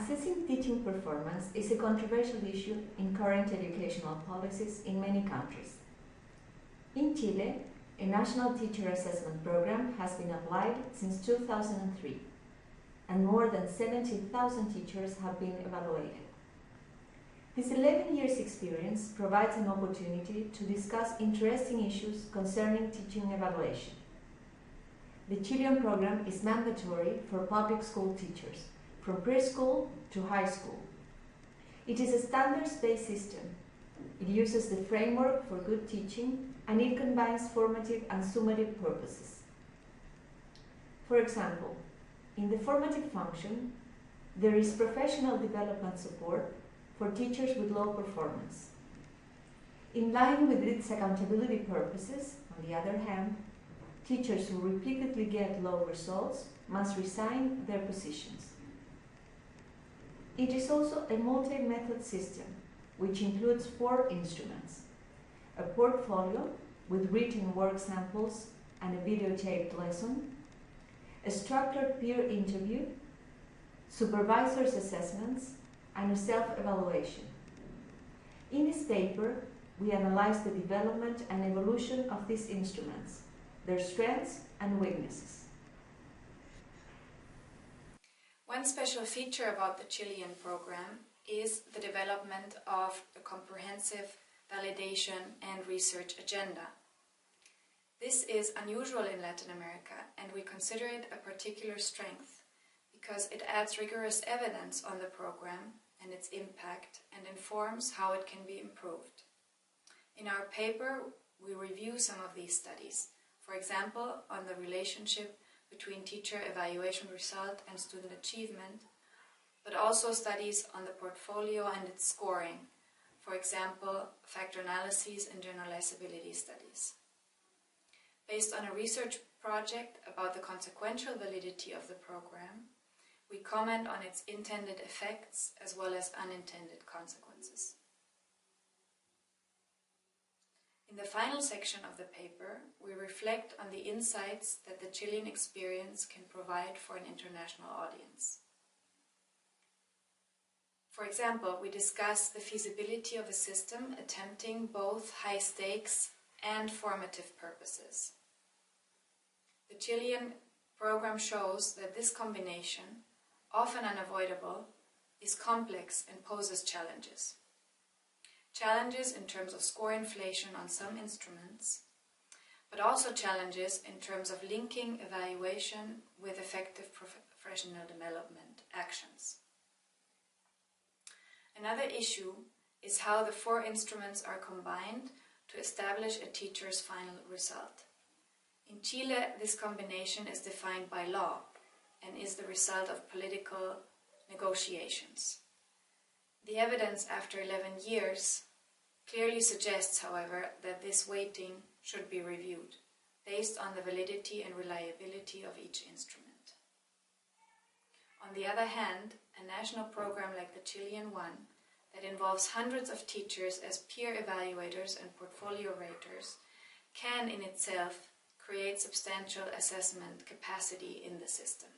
Assessing teaching performance is a controversial issue in current educational policies in many countries. In Chile, a national teacher assessment program has been applied since 2003, and more than 70,000 teachers have been evaluated. This 11 years experience provides an opportunity to discuss interesting issues concerning teaching evaluation. The Chilean program is mandatory for public school teachers, from preschool to high school. It is a standards-based system. It uses the framework for good teaching, and it combines formative and summative purposes. For example, in the formative function, there is professional development support for teachers with low performance. In line with its accountability purposes, on the other hand, teachers who repeatedly get low results must resign their positions. It is also a multi-method system, which includes 4 instruments: a portfolio with written work samples and a videotaped lesson, a structured peer interview, supervisors' assessments, and a self-evaluation. In this paper, we analyze the development and evolution of these instruments, their strengths and weaknesses. One special feature about the Chilean program is the development of a comprehensive validation and research agenda. This is unusual in Latin America, and we consider it a particular strength because it adds rigorous evidence on the program and its impact and informs how it can be improved. In our paper, we review some of these studies, for example, on the relationship between teacher evaluation result and student achievement, but also studies on the portfolio and its scoring, for example, factor analyses and generalizability studies. Based on a research project about the consequential validity of the program, we comment on its intended effects as well as unintended consequences. In the final section of the paper, we reflect on the insights that the Chilean experience can provide for an international audience. For example, we discuss the feasibility of a system attempting both high stakes and formative purposes. The Chilean program shows that this combination, often unavoidable, is complex and poses challenges. Challenges in terms of score inflation on some instruments, but also challenges in terms of linking evaluation with effective professional development actions. Another issue is how the 4 instruments are combined to establish a teacher's final result. In Chile, this combination is defined by law and is the result of political negotiations. The evidence after 11 years clearly suggests, however, that this weighting should be reviewed, based on the validity and reliability of each instrument. On the other hand, a national program like the Chilean one, that involves hundreds of teachers as peer evaluators and portfolio raters, can in itself create substantial assessment capacity in the system.